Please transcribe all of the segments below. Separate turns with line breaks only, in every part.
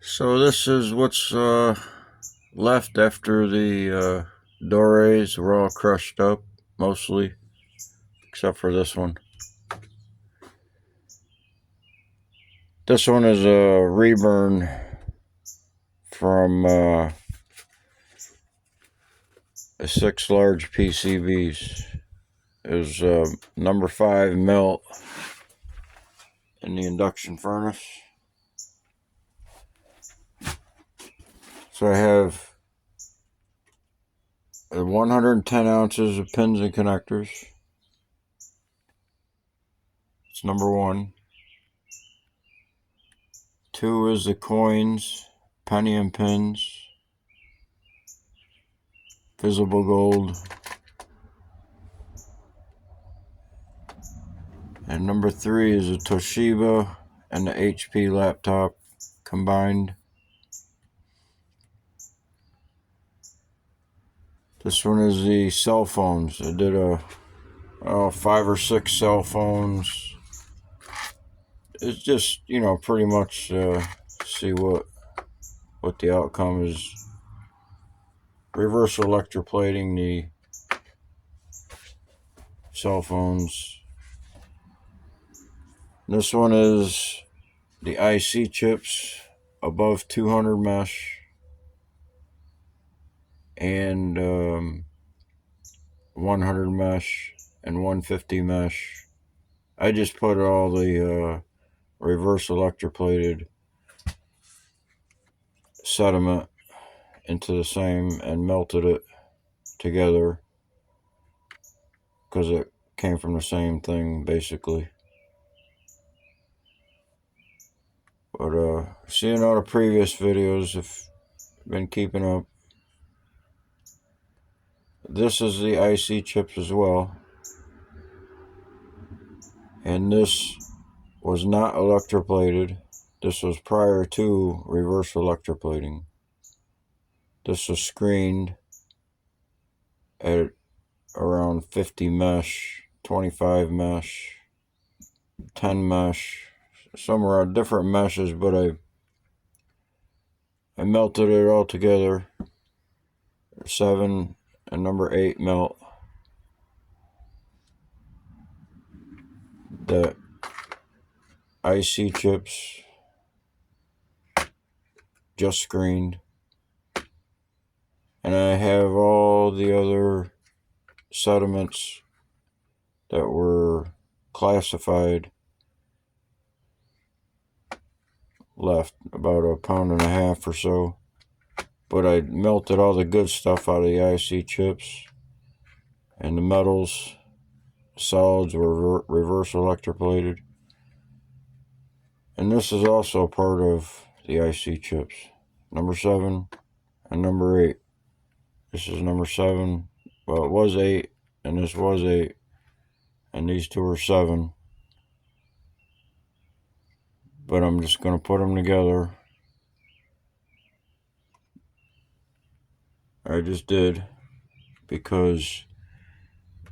So this is what's left after the Dores were all crushed up, mostly, except for this one. This one is a reburn from 6 large PCBs. It was number 5 melt in the induction furnace. So I have 110 ounces of pins and connectors. It's number 1. 2 is the coins, penny and pins, visible gold. And number 3 is a Toshiba and the HP laptop combined. This one is the cell phones. I did 5 or 6 cell phones. It's just, pretty much see what the outcome is. Reverse electroplating the cell phones. This one is the IC chips above 200 mesh and 100 mesh and 150 mesh. I just put all the reverse electroplated sediment into the same and melted it together because it came from the same thing basically. But seeing all the previous videos, if you've been keeping up, this is the IC chips as well, and this was not electroplated. This was prior to reverse electroplating. This was screened at around 50 mesh, 25 mesh, 10 mesh, somewhere on different meshes, but I melted it all together. 7 and number 8 melt. The IC chips just screened. And I have all the other sediments that were classified left, about 1.5 pounds or so. But I melted all the good stuff out of the IC chips, and the metals, solids were reverse electroplated. And this is also part of the IC chips, number 7 and number 8. This is number 7. Well, it was 8, and this was 8, and these two are 7. But I'm just going to put them together. I just did, because,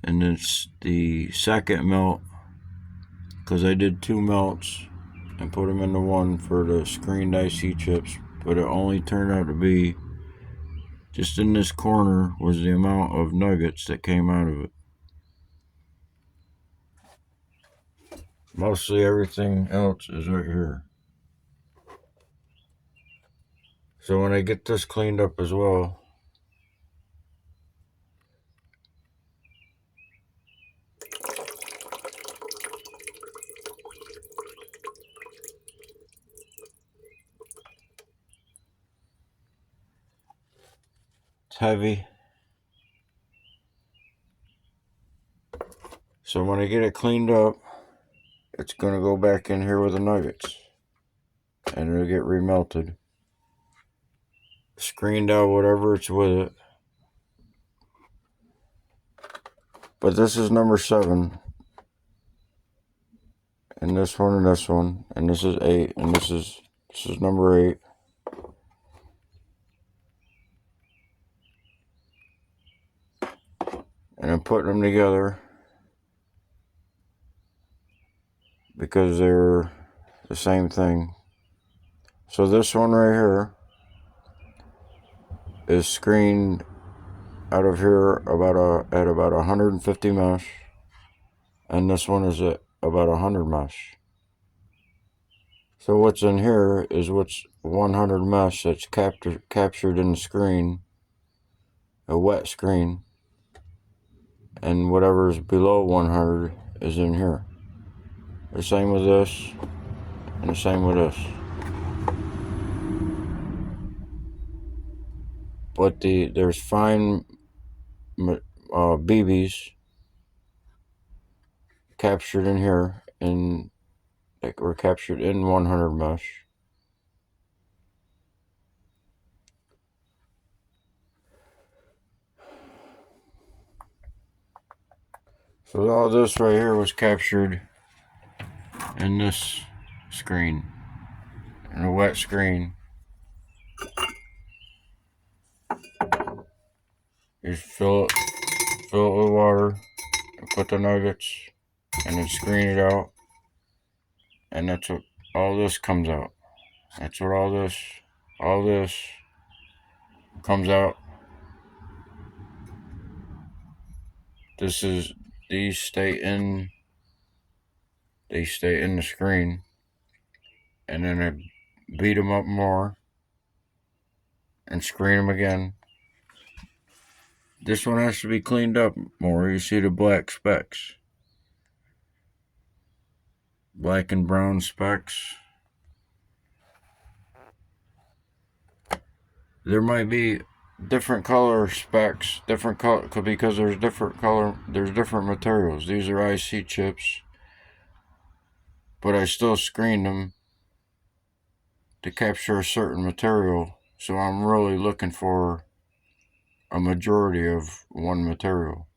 and it's the second melt, because I did 2 melts and put them into one for the screened IC chips, but it only turned out to be, just in this corner was the amount of nuggets that came out of it. Mostly everything else is right here. So when I get this cleaned up as well, it's heavy. So when I get it cleaned up, it's going to go back in here with the nuggets, and it'll get remelted. Screened out whatever it's with it. But this is number 7. And this one and this one. And this is 8. And this is number 8. And I'm putting them together because they're the same thing. So this one right here is screened out of here at about 150 mesh, and this one is at about 100 mesh. So what's in here is what's 100 mesh that's captured in the screen, a wet screen, and whatever's below 100 is in here. The same with this, and the same with this. But there's fine BBs captured in here, and that were captured in 100 mesh. So all this right here was captured in this screen, in a wet screen. You fill it with water, and put the nuggets, and then screen it out, and that's what all this comes out. That's what all this comes out. These stay in the screen, and then I beat them up more and screen them again. This one has to be cleaned up more. You see the black specks, black and brown specks. There might be different color specks, different color, because there's different materials. These are IC chips, but I still screened them to capture a certain material. So I'm really looking for a majority of one material.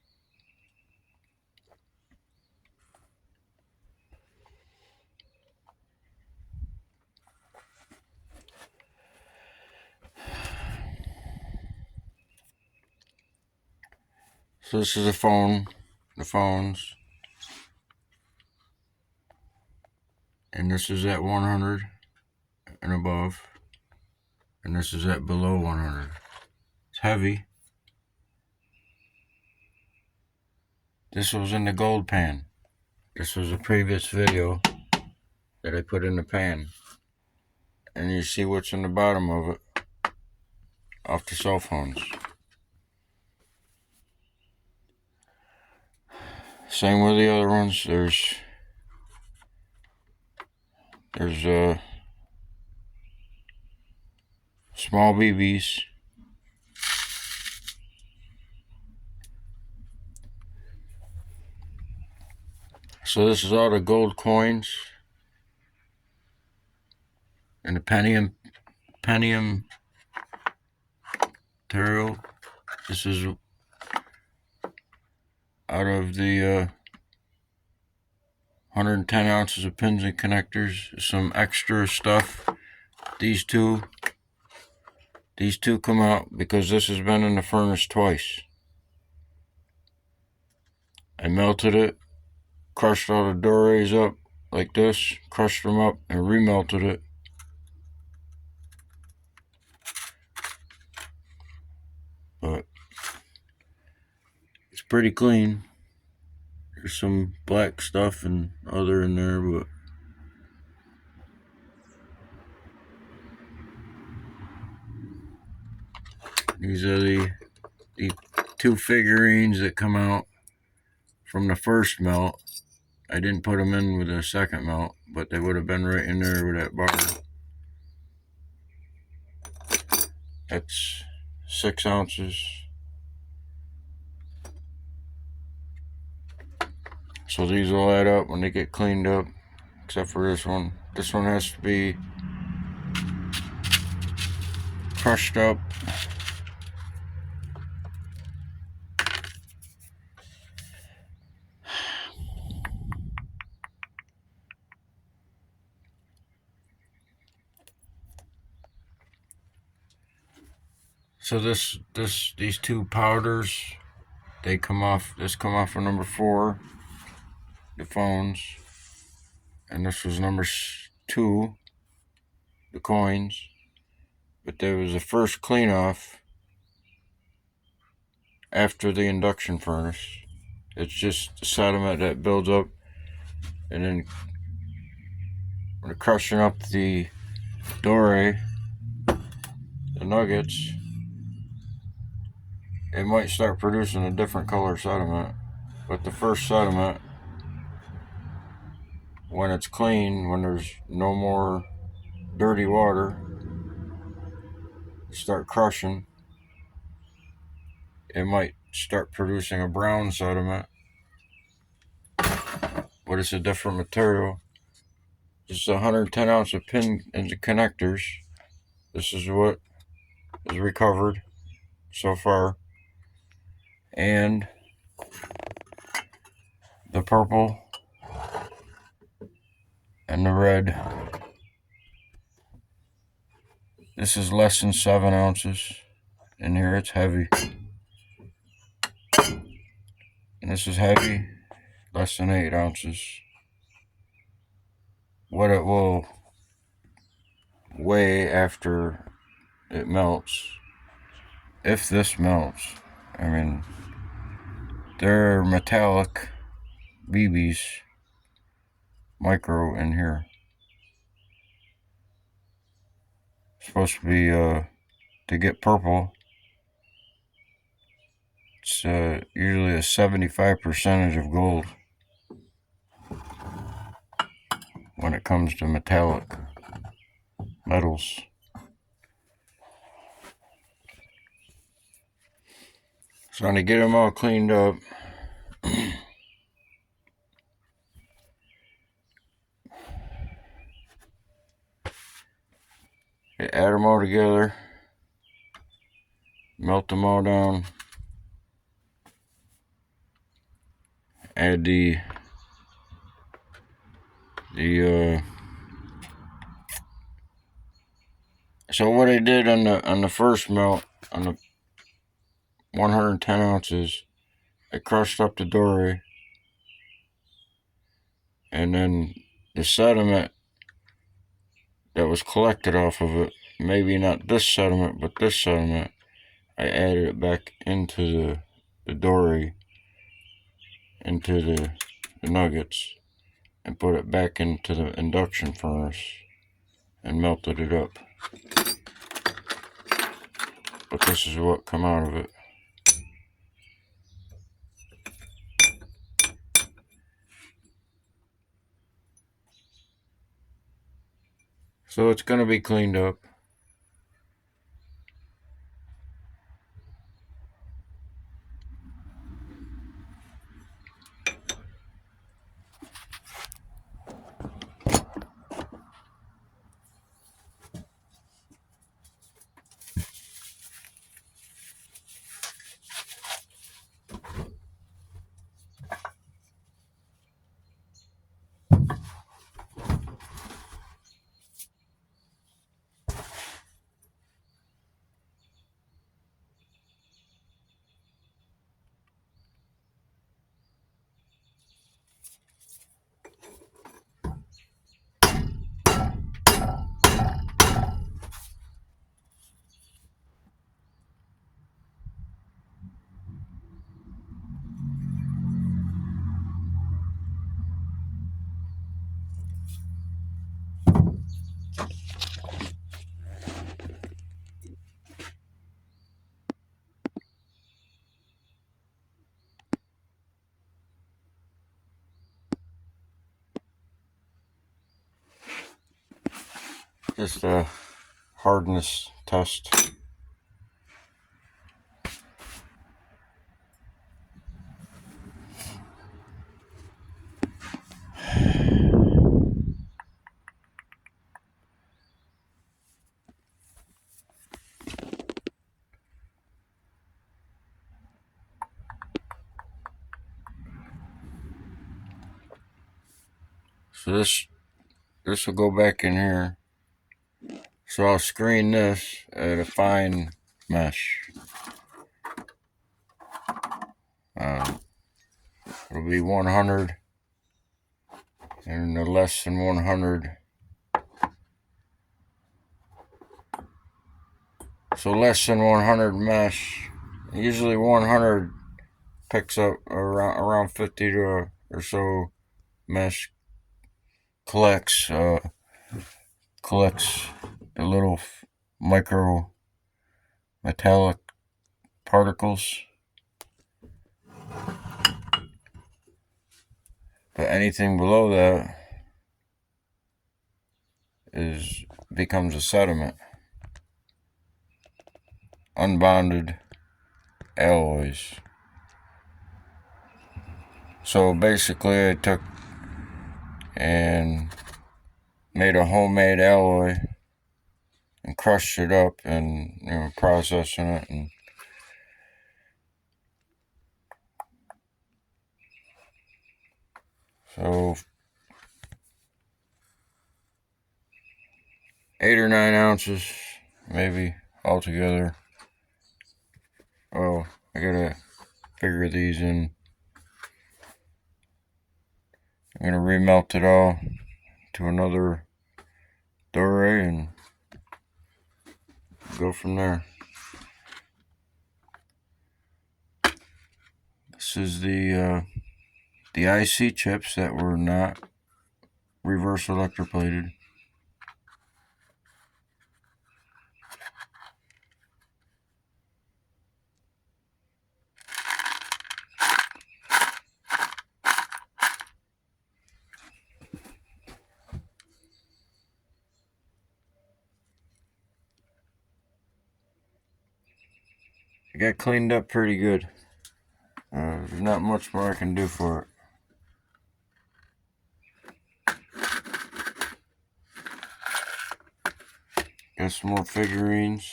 So this is the phones, and this is at 100 and above, and this is at below 100. It's heavy. This was in the gold pan. This was a previous video that I put in the pan, and you see what's in the bottom of it off the cell phones. Same with the other ones. There's small BBs. So this is all the gold coins and the pentium material. This is out of the 110 ounces of pins and connectors. Some extra stuff. These two come out because this has been in the furnace twice. I melted it, crushed all the dores up like this, crushed them up, and remelted it. But it's pretty clean. There's some black stuff and other in there, but these are the two figurines that come out from the first melt. I didn't put them in with the second melt, but they would have been right in there with that bar. That's 6 ounces. So these will add up when they get cleaned up, except for this one. This one has to be crushed up. So these two powders, they come off. This come off of number 4, the phones, and this was number 2. the coins, but there was the first clean off after the induction furnace. It's just the sediment that builds up, and then when crushing up the dory, the nuggets, it might start producing a different color sediment. But the first sediment, when it's clean, when there's no more dirty water, start crushing, it might start producing a brown sediment, but it's a different material. This is 110 ounce of pin into connectors. This is what is recovered so far. And the purple and the red. This is less than 7 ounces. In here it's heavy. And this is heavy, less than 8 ounces. What it will weigh after it melts, if this melts, I mean, they're metallic BBs, micro in here. It's supposed to be, to get purple, it's usually a 75% of gold when it comes to metallic metals. So to get them all cleaned up, add them all together, melt them all down, add the so what I did on the first melt, on the 110 ounces, I crushed up the dory, and then the sediment that was collected off of it, maybe not this sediment, but this sediment, I added it back into the dory, into the nuggets, and put it back into the induction furnace and melted it up. But this is what come out of it. So it's going to be cleaned up. Just a hardness test. So this will go back in here. So I'll screen this at a fine mesh. It'll be 100, and the less than 100 So less than 100 mesh. Usually 100 picks up around 50 or so mesh. Collects the little micro metallic particles. But anything below that becomes a sediment. Unbonded alloys. So basically I took and made a homemade alloy and crushed it up and processing it, and so 8 or 9 ounces maybe altogether. Oh, I gotta figure these in. I'm gonna remelt it all to another Dore and go from there. This is the IC chips that were not reverse electroplated. It got cleaned up pretty good. There's not much more I can do for it. Got some more figurines.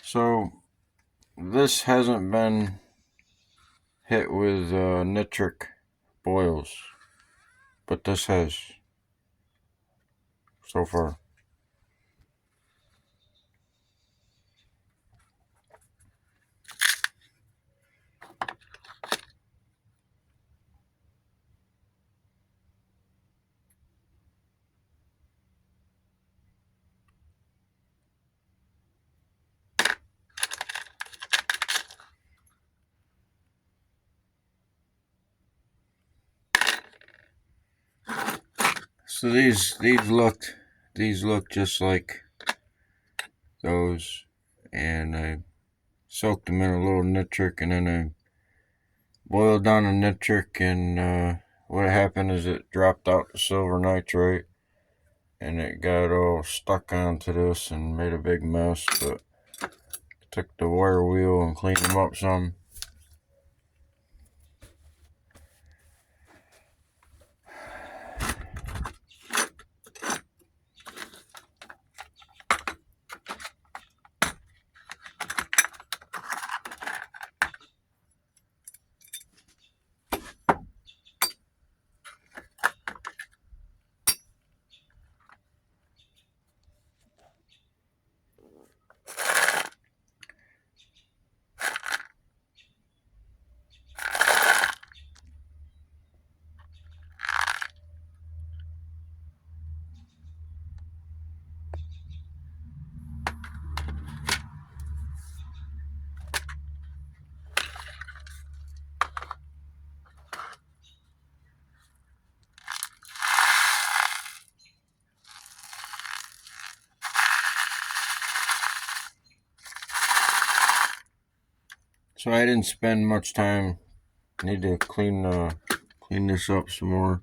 So this hasn't been hit with nitric boils, but this has so far. So these look just like those, and I soaked them in a little nitric, and then I boiled down the nitric, and what happened is it dropped out the silver nitrate, and it got all stuck onto this and made a big mess. But I took the wire wheel and cleaned them up some. So I didn't spend much time. I need to clean this up some more.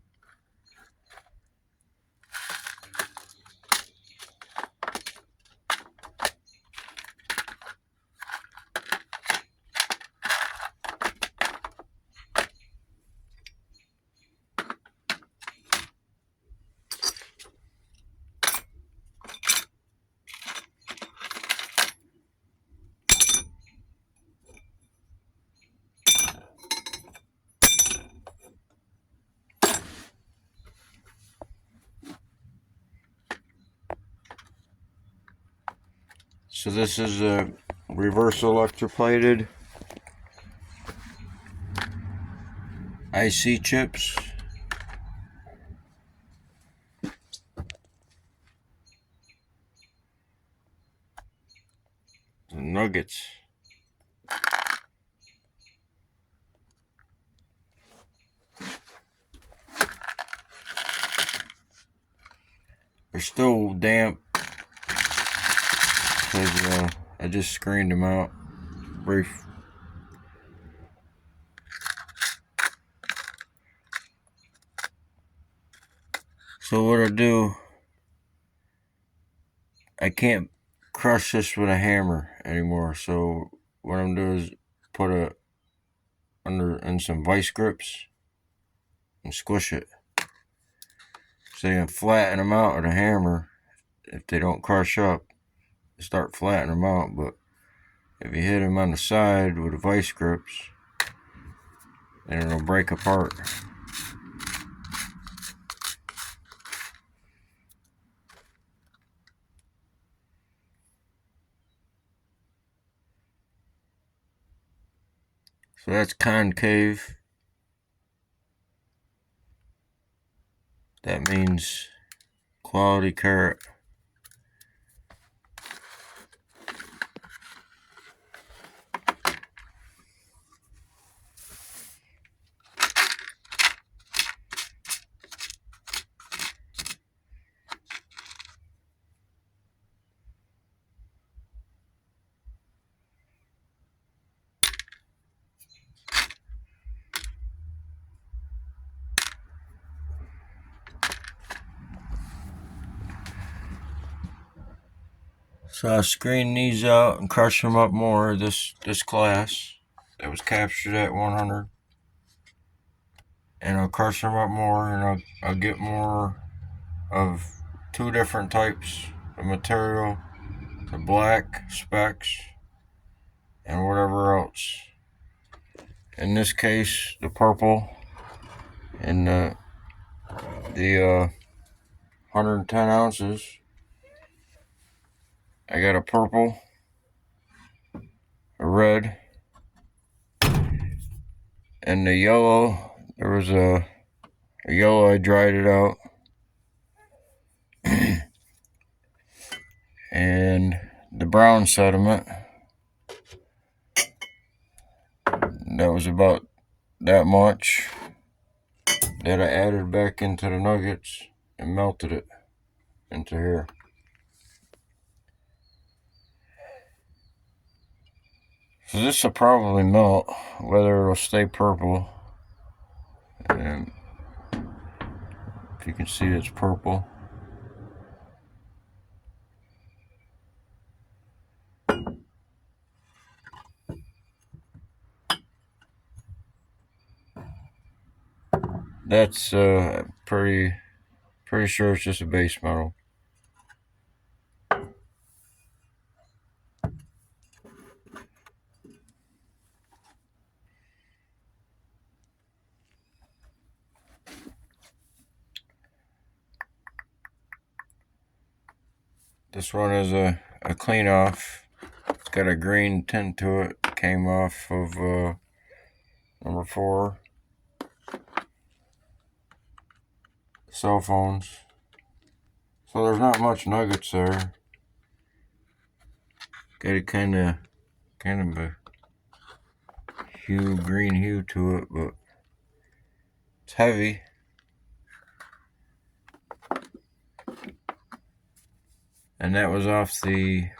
So this is a reverse electroplated IC chips. The nuggets. They're still damp because I just screened them out brief. So what I do, I can't crush this with a hammer anymore. So what I'm doing is put it in some vice grips and squish it. So you can flatten them out with a hammer. If they don't crush up, start flattening them out. But if you hit them on the side with the vice grips, then it'll break apart. So that's concave. That means quality carrot. So I screen these out and crush them up more. This class that was captured at 100, and I'll crush them up more, and I'll get more of two different types of material: the black specks and whatever else. In this case, the purple and the 110 ounces. I got a purple, a red, and the yellow. There was a yellow, I dried it out. And the brown sediment, that was about that much, that I added back into the nuggets and melted it into here. So this will probably melt, whether it'll stay purple. And if you can see, it's purple. That's pretty sure it's just a base metal. This one is a clean off. It's got a green tint to it. Came off of number 4 cell phones. So there's not much nuggets there. Got a kind of a green hue to it, but it's heavy. And that was off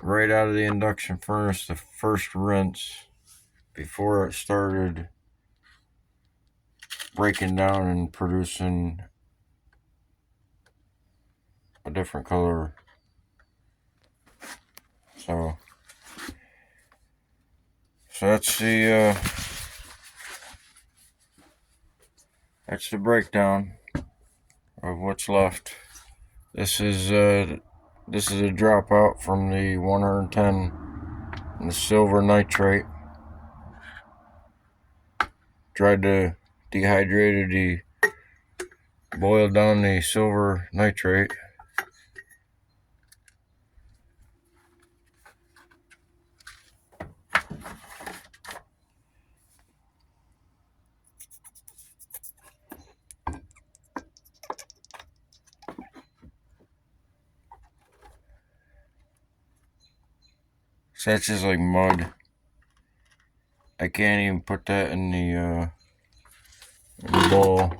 right out of the induction furnace, the first rinse, before it started breaking down and producing a different color. So that's the breakdown of what's left. This is a dropout from the 110 and the silver nitrate. Tried to boil down the silver nitrate. So that's just like mud. I can't even put that in the bowl.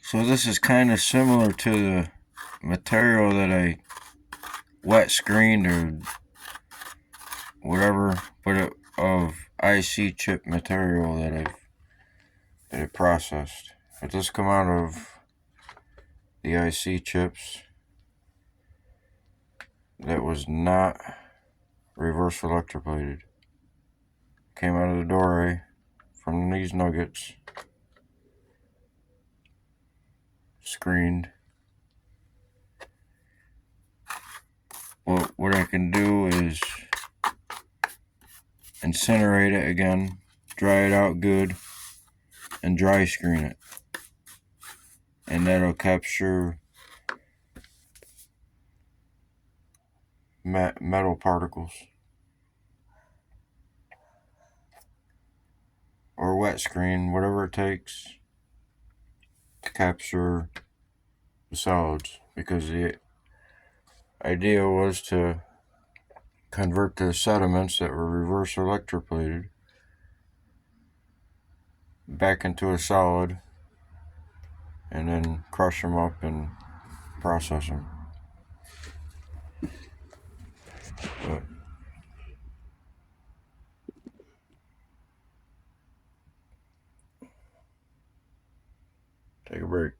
So this is kind of similar to the material that I wet screened or whatever, but of IC chip material that I processed. But this come out of the IC chips that was not reverse electroplated. Came out of the doorway from these nuggets, screened. Well, what I can do is incinerate it again, dry it out good, and dry screen it. And that'll capture metal particles. Or wet screen, whatever it takes to capture the solids. Because the idea was to convert the sediments that were reverse electroplated back into a solid and then crush them up and process them. But take a break.